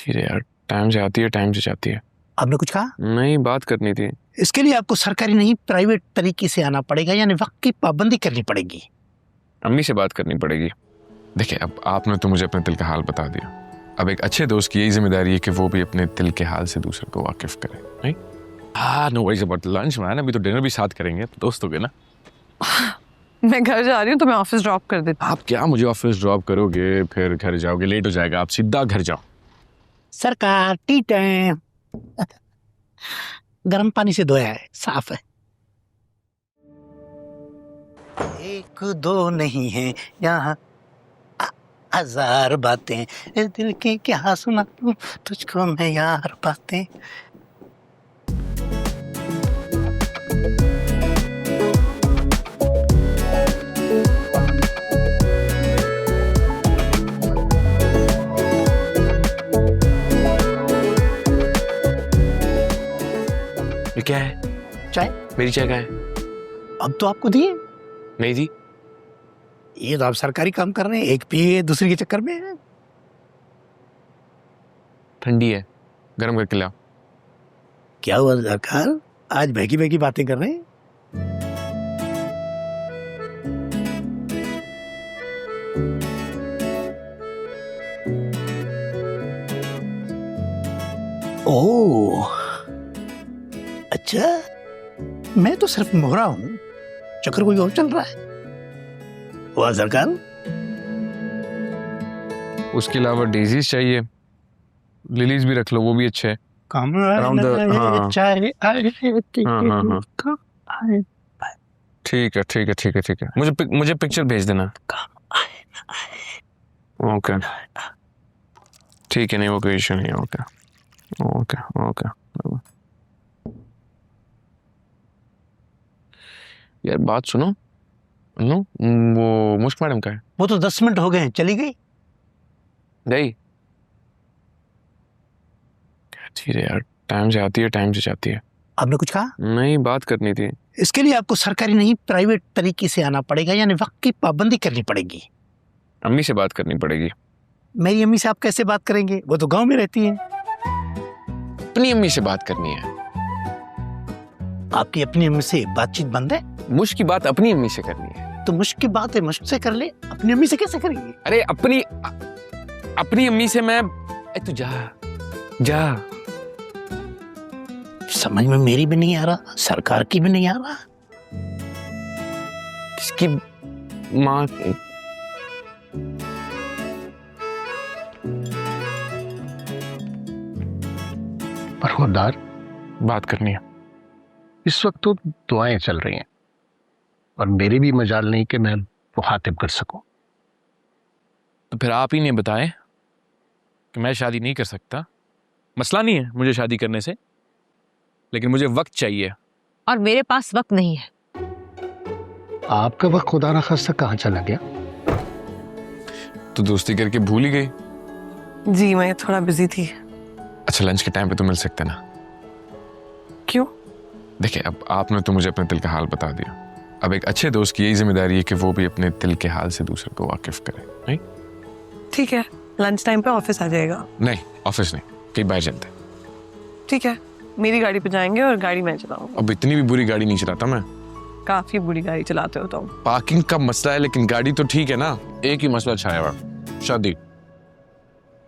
धीरे यार, टाइम से आती है, टाइम से जाती है। आपने कुछ कहा? नहीं, बात करनी थी। इसके लिए आपको सरकारी नहीं प्राइवेट तरीके से आना पड़ेगा, यानी वक्त की पाबंदी करनी पड़ेगी। अम्मी से बात करनी पड़ेगी। देखिए, अब आपने तो मुझे अपने दिल का हाल बता दिया। अब एक अच्छे दोस्त की यही जिम्मेदारी है कि वो भी अपने दिल के हाल से दूसरे को वाकिफ करे, नहीं? हाँ, no worries about lunch man, अभी तो डिनर भी साथ करेंगे, दोस्त हो गए ना। मैं घर जा रही हूँ तो मैं ऑफिस ड्रॉप कर देती हूँ। आप क्या मुझे ऑफिस ड्रॉप करोगे, फिर घर जाओगे, लेट हो जाएगा, आप सीधा घर जाओ। सरकार टी टाइम। गर्म पानी से धोया है, साफ है। एक दो नहीं है यहाँ, हजार बातें दिल की क्या सुना तुझको मैं यार बातें। ये क्या है? चाय? मेरी चाय क्या है? अब तो आपको दिए। नहीं जी। ये तो आप सरकारी काम कर रहे हैं, एक पिए दूसरे के चक्कर में। ठंडी है, गर्म करके लाओ। क्या हुआ सरकार, आज बहकी बहकी बातें कर रहे हैं? ओह अच्छा, मैं तो सिर्फ मोहरा हूं, चक्कर कोई और चल रहा है। हुआ सरकार? उसके अलावा डेजीज चाहिए, लिलीज भी रख लो, वो भी अच्छे है। Around हाँ। चाय हाँ। ठीक है, ठीक है, ठीक है, ठीक है। मुझे पिक्चर भेज देना। ओके, ठीक है, नहीं वो कोई इशू नहीं है। Okay okay okay. यार बात सुनो, वो मुश्क मैडम का है। वो तो 10 मिनट हो गए हैं, चली गई। गई? धीरे यार, टाइम से आती है, टाइम से जाती है। आपने कुछ कहा? नहीं, बात करनी थी। इसके लिए आपको सरकारी नहीं प्राइवेट तरीके से आना पड़ेगा, यानी वक्त की पाबंदी करनी पड़ेगी। अम्मी से बात करनी पड़ेगी। मेरी अम्मी से आप कैसे बात करेंगे, वो तो गांव में रहती हैं। अपनी अम्मी से बात करनी है। आपकी अपनी अम्मी से बातचीत बंद है? मुश्क की बात अपनी अम्मी से करनी है। तो मुश्क की बात है, मुश्क से कर ले, अपनी अम्मी से कैसे करेंगे? अरे अपनी अम्मी से मैं तू जा। समझ में मेरी भी नहीं आ रहा, सरकार की भी नहीं आ रहा। किसकी माँ? पर खुदार, बात करनी है। इस वक्त तो दुआएं चल रही हैं और मेरी भी मजाल नहीं कि मैं मुखातिब कर सकूं। तो फिर आप ही ने बताए कि मैं शादी नहीं कर सकता। मसला नहीं है मुझे शादी करने से, लेकिन मुझे वक्त चाहिए। और मेरे पास वक्त नहीं है। आपका वक्त खुदा ना खास्ता कहाँ चला गया? तो दोस्ती करके भूल ही गई। जी मैं थोड़ा बिजी थी। अच्छा, लंच के टाइम पे तो मिल सकते ना? क्यों? देखिए, अब आपने तो मुझे अपने दिल का हाल बता दिया। अब एक अच्छे दोस्त की यही जिम्मेदारी है कि वो भी अपने दिल के हाल से दूसरे को वाकिफ करे, नहीं? ठीक है, लंच टाइम पे ऑफिस आ जाएगा। नहीं, ऑफिस नहीं, कहीं बाहर चलते। ठीक है, मेरी गाड़ी पे जाएंगे और गाड़ी मैं चलाऊंगा। अब इतनी भी बुरी गाड़ी नहीं चलाता मैं। काफी बुरी गाड़ी चलाते हो तुम। पार्किंग का मसला है, लेकिन गाड़ी तो ठीक है ना। एक ही मसला छाया हुआ, शादी।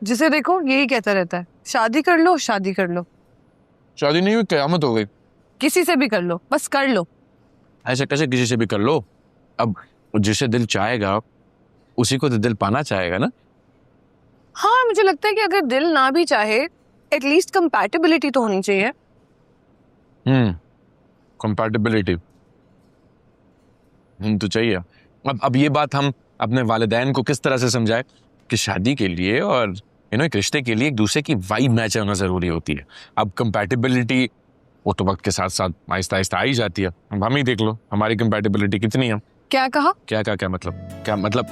जिसे देखो यही कहता रहता है, शादी कर लो, शादी कर लो। शादी नहीं हुई, कयामत हो गई। किसी से भी कर लो, बस कर लो। ऐसे कैसे किसी से भी कर लो? अब जिसे दिल चाहेगा उसी को तो दिल पाना चाहेगा ना। हाँ, मुझे लगता है कि अगर दिल ना भी चाहे, एटलीस्ट कंपैटिबिलिटी तो होनी चाहिए। कंपैटिबिलिटी तो चाहिए। अब ये बात हम अपने वालिदैन को किस तरह से समझाए कि शादी के लिए और एक रिश्ते के लिए एक दूसरे की वाइब मैच होना जरूरी होती है। अब कंपैटिबिलिटी वो तो वक्त के साथ साथ आहिस्ता आहिस्ता आई जाती है। अब हम ही देख लो हमारी कंपैटिबिलिटी कितनी है। क्या कहा? क्या मतलब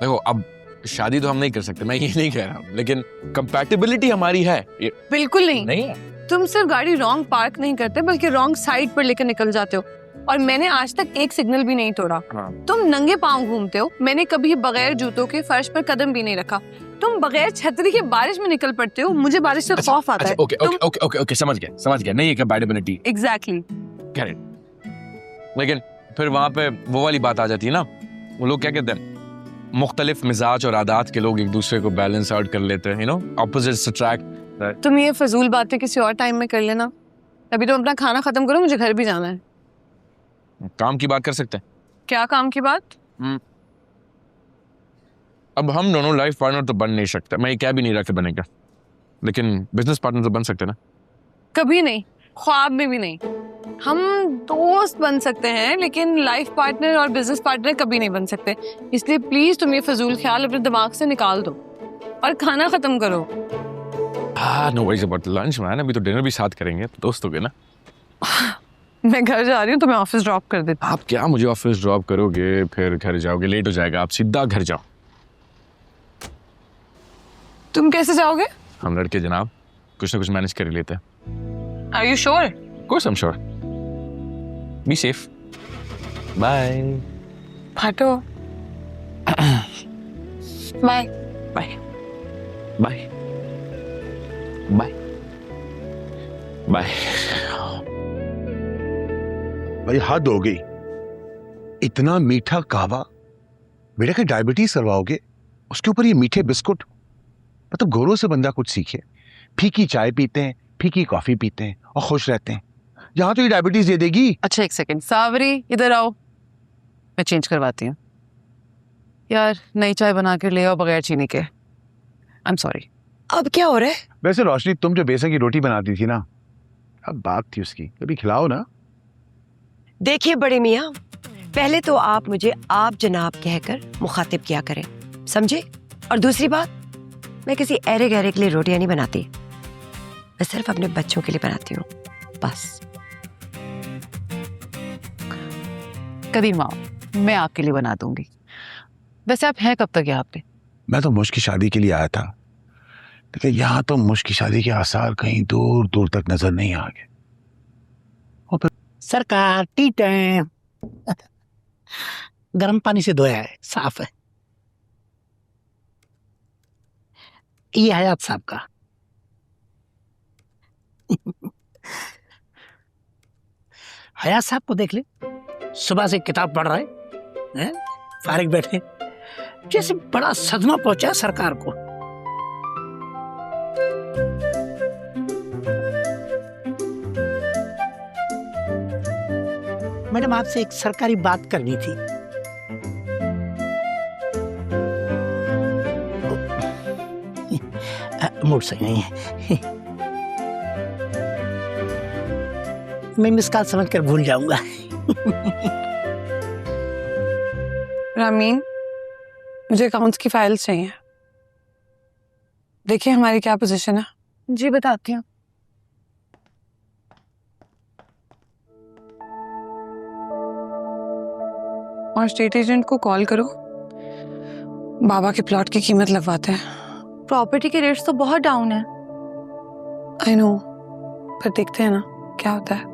देखो, अब शादी तो हम नहीं कर सकते, मैं ये नहीं कह रहा हूँ, लेकिन कंपैटिबिलिटी हमारी है। बिल्कुल नहीं। नहीं है। तुम सिर्फ गाड़ी रॉन्ग पार्क नहीं करते, बल्कि रॉन्ग साइड पर लेकर निकल जाते हो। और मैंने आज तक एक सिग्नल भी नहीं तोड़ा। हाँ। तुम नंगे पांव घूमते हो, मैंने कभी बगैर जूतों के फर्श पर कदम भी नहीं रखा। तुम बगैर छतरी के बारिश में निकल पड़ते हो, मुझे बारिश से खौफ आता है। Okay okay okay okay okay, समझ गया, नहीं है कंपैटिबिलिटी। एग्जैक्टली। करेक्ट। लेकिन फिर वहां पे वो वाली बात आ जाती है ना, वो लोग क्या कहते हैं, मुख्तलिफ मिजाज और आदात के लोग एक दूसरे को बैलेंस आउट कर लेते हैं, यू नो, ऑपोजिट्स अट्रैक्ट। तुम ये फजूल बातें किसी और टाइम में कर लेना, अभी तुम अपना खाना खत्म करो, मुझे घर भी जाना है। काम की बात कर सकते हैं। क्या काम की बात? अब हम दोनों लाइफ पार्टनर तो बन नहीं सकते, मैं ये कह भी नहीं रहा कि बनेगा, लेकिन बिजनेस पार्टनर तो बन सकते ना। कभी नहीं, ख्वाब में भी नहीं। हम दोस्त बन सकते हैं लेकिन लाइफ पार्टनर और बिजनेस पार्टनर कभी नहीं बन सकते। इसलिए प्लीज तुम ये फजूल ख्याल अपने दिमाग से निकाल दो और खाना खत्म करो। No worries about lunch man, अभी तो डिनर भी साथ करेंगे, दोस्त हो गए ना। मैं घर जा रही हूँ, तुम्हें ऑफिस ड्रॉप कर देती हूँ। आप क्या मुझे ऑफिस ड्रॉप करोगे, फिर घर जाओगे, लेट हो जाएगा, आप सीधा घर जाओ। तुम कैसे जाओगे? हम लड़के जनाब कुछ ना कुछ मैनेज कर ही लेते हैं। Are you sure? Of course I'm sure. Be safe. Bye. हटो। Bye. Bye. Bye. Bye. Bye. भाई हद हो गई, इतना मीठा कहवा, बेटा के डायबिटीज करवाओगे, उसके ऊपर ये मीठे बिस्कुट। मतलब गोरों से बंदा कुछ सीखे, फीकी चाय पीते हैं, फीकी कॉफी पीते हैं और खुश रहते हैं, यहाँ तो ये डायबिटीज दे देगी। अच्छा एक सेकंड, सावरी इधर आओ, मैं चेंज करवाती हूँ। यार नई चाय बना के ले आओ बगैर चीनी के। I am sorry. अब क्या हो रहा है? वैसे रोशनी, तुम जो बेसन की रोटी बनाती थी ना, अब बात थी उसकी, कभी खिलाओ ना। देखिए बड़े मियाँ, पहले तो आप मुझे आप जनाब कहकर मुखातिब किया करें, समझे? और दूसरी बात, मैं किसी ऐरे गहरे के लिए रोटियां नहीं बनाती, मैं सिर्फ अपने बच्चों के लिए बनाती हूँ, बस। कभी माँ, मैं आपके लिए बना दूंगी। वैसे आप हैं कब तक यहाँ पे? मैं तो मुश्क की शादी के लिए आया था, लेकिन यहाँ तो मुश्क की शादी के आसार कहीं दूर दूर तक नजर नहीं आ गए। सरकार टी टाइम। गर्म पानी से धोया है, साफ है। ये हयात साहब का। हयात साहब को देख ले, सुबह से किताब पढ़ रहे हैं, फारिग बैठे, जैसे बड़ा सदमा पहुंचा सरकार को। मैडम, आपसे एक सरकारी बात करनी थी। मूड सही नहीं है। मैं मिस कॉल समझकर भूल जाऊंगा। रामीन, मुझे अकाउंट्स की फाइल्स चाहिए। देखिए हमारी क्या पोजीशन है। जी बताती हूँ। और स्टेट एजेंट को कॉल करो, बाबा के प्लॉट की कीमत लगवाते हैं। प्रॉपर्टी के रेट्स तो बहुत डाउन है। आई नो, पर देखते हैं ना क्या होता है।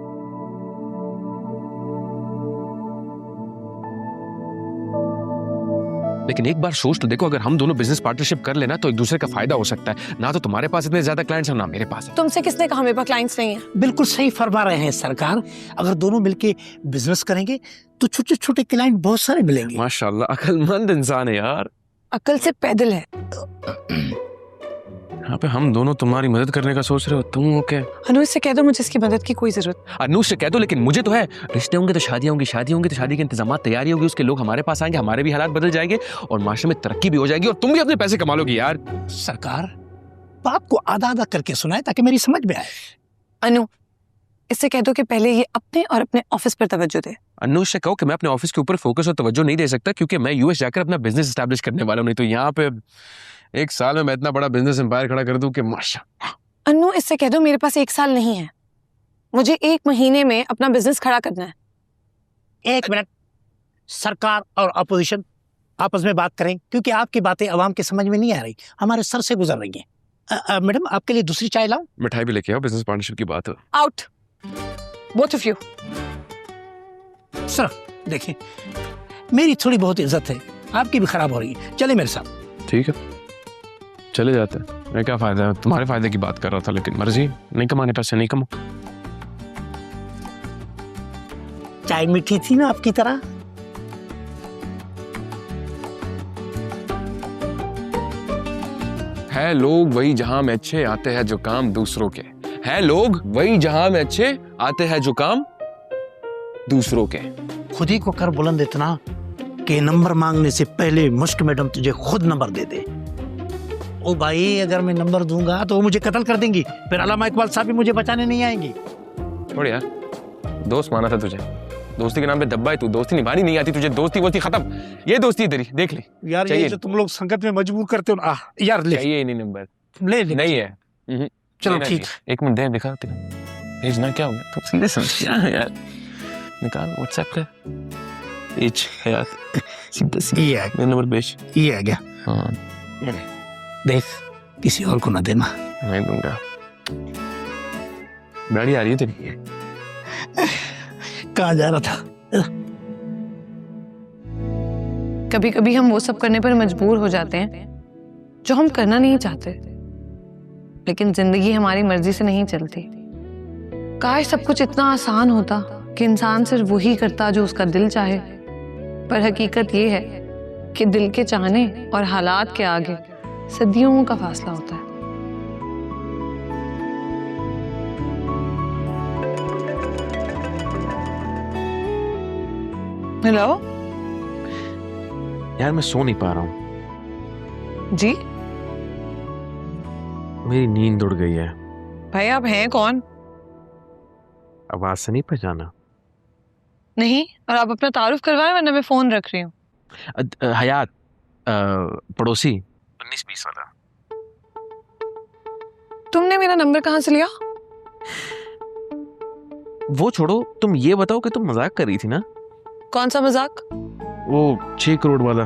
लेकिन एक बार सोच तो देखो, अगर हम दोनों बिजनेस पार्टनरशिप कर लेना तो एक दूसरे का फायदा हो सकता है। ना तो तुम्हारे पास इतने ज्यादा क्लाइंट्स हैं, ना मेरे पास है। तुमसे किसने कहा मेरे पास क्लाइंट्स नहीं है? बिल्कुल सही फरमा रहे हैं सरकार। अगर दोनों मिलके बिजनेस करेंगे तो छोटे छोटे क्लाइंट बहुत सारे मिलेंगे। माशाल्लाह, अकलमंद इंसान है यार। अकल से पैदल है। यहाँ पे हम दोनों तुम्हारी मदद करने का सोच रहे हो, तुम हो क्या? अनुज से कह दो मुझे इसकी मदद की कोई जरूरत। अनुज से कह दो, लेकिन मुझे तो है। रिश्ते होंगे तो शादी होंगी, शादी होंगी तो शादी के इंतजाम, तैयारी होगी, उसके लोग हमारे पास आएंगे, हमारे भी हालात बदल जाएंगे और माशरे में तरक्की भी हो जाएगी और तुम भी अपने पैसे कमा लोगी यार। सरकार, बात को आधा आधा करके सुनाए ताकि मेरी समझ में आए। अनु, इससे कह दो कि पहले ये अपने और अपने ऑफिस पर तवज्जो दे। अनुज से कहो कि मैं अपने ऑफिस के ऊपर फोकस और तवज्जो नहीं दे सकता, क्योंकि मैं यूएस जाकर अपना बिजनेस एस्टैब्लिश करने वाला हूं। नहीं तो यहाँ पे एक साल में मैं इतना बड़ा बिजनेस एम्पायर खड़ा कर दूं कि माशाल्लाह। अनु, इससे कह दो मेरे पास एक साल नहीं है, मुझे 1 महीने में अपना बिजनेस खड़ा करना है। 1 मिनट, सरकार और अपोजिशन आपस में बात करें, क्योंकि आपकी बातें अवाम के समझ में नहीं आ रही, हमारे सर से गुजर रही हैं। मैडम, आपके लिए दूसरी चाय लाऊं? मिठाई भी लेके आओ, बिजनेस पार्टनरशिप की बात है। Out both of you. Sir देखें, मेरी थोड़ी बहुत इज्जत है, आपकी भी खराब हो रही है। चले मेरे साथ। ठीक है, चले जाते हैं। मैं क्या फायदा है, तुम्हारे फायदे की बात कर रहा था, लेकिन मर्जी नहीं कमाने पैसे नहीं कमाओ। चाय मीठी थी ना आपकी तरह? है लोग वही जहां में अच्छे आते हैं जो काम दूसरों के। है लोग वही जहां में अच्छे आते हैं जो काम दूसरों के। खुद ही को कर बुलंद इतना कि नंबर मांगने से पहले मुश्क मैडम तुझे खुद नंबर दे दे। ओ भाई, अगर मैं नंबर दूंगा तो वो मुझे कत्ल कर देंगी, फिर अल्लामा इकबाल साहब भी मुझे बचाने नहीं आएंगी। छोड़ यार, दोस्त माना था तुझे, दोस्ती के नाम पे दब्बा है तू। दोस्ती निभानी नहीं आती तुझे, दोस्ती वोस्ती खत्म। ये दोस्ती तेरी देख ले। यार ये जो तुम लोग संगत में मजबूर करते हो ना, यार ले चाहिए ही नहीं नंबर, ले ले। नहीं है। चलो लेना ठीक। चाहिए। एक मिनट दे, दिखा भेजना क्या हो गया, तुम सीधे समझ यार। निकाल व्हाट्सएप पे भेज यार, सीधा सीधा ये आ मेरा नंबर भेज। ये आ गया। हाँ ये ले। देख, किसी और को ना देना। नहीं दूंगा। गाड़ी आ रही है तेरी? कहाँ जा रहा था? कभी कभी हम वो सब करने पर मजबूर हो जाते हैं जो हम करना नहीं चाहते, लेकिन जिंदगी हमारी मर्जी से नहीं चलती। काश सब कुछ इतना आसान होता कि इंसान सिर्फ वही करता जो उसका दिल चाहे, पर हकीकत ये है कि दिल के चाहने और हालात के आगे सदियों का फासला होता है। हेलो यार मैं सो नहीं पा रहा हूँ, जी, मेरी नींद उड़ गई है। भाई आप हैं कौन? आवाज से नहीं पहचाना? नहीं, और आप अपना तारुफ करवाएं वरना मैं फोन रख रही हूँ। हयात, पड़ोसी 19-20 वाला। तुमने मेरा नंबर कहाँ से लिया? वो छोड़ो, तुम ये बताओ कि तुम मजाक कर रही थी ना? कौन सा मजाक? वो 6 करोड़ वाला।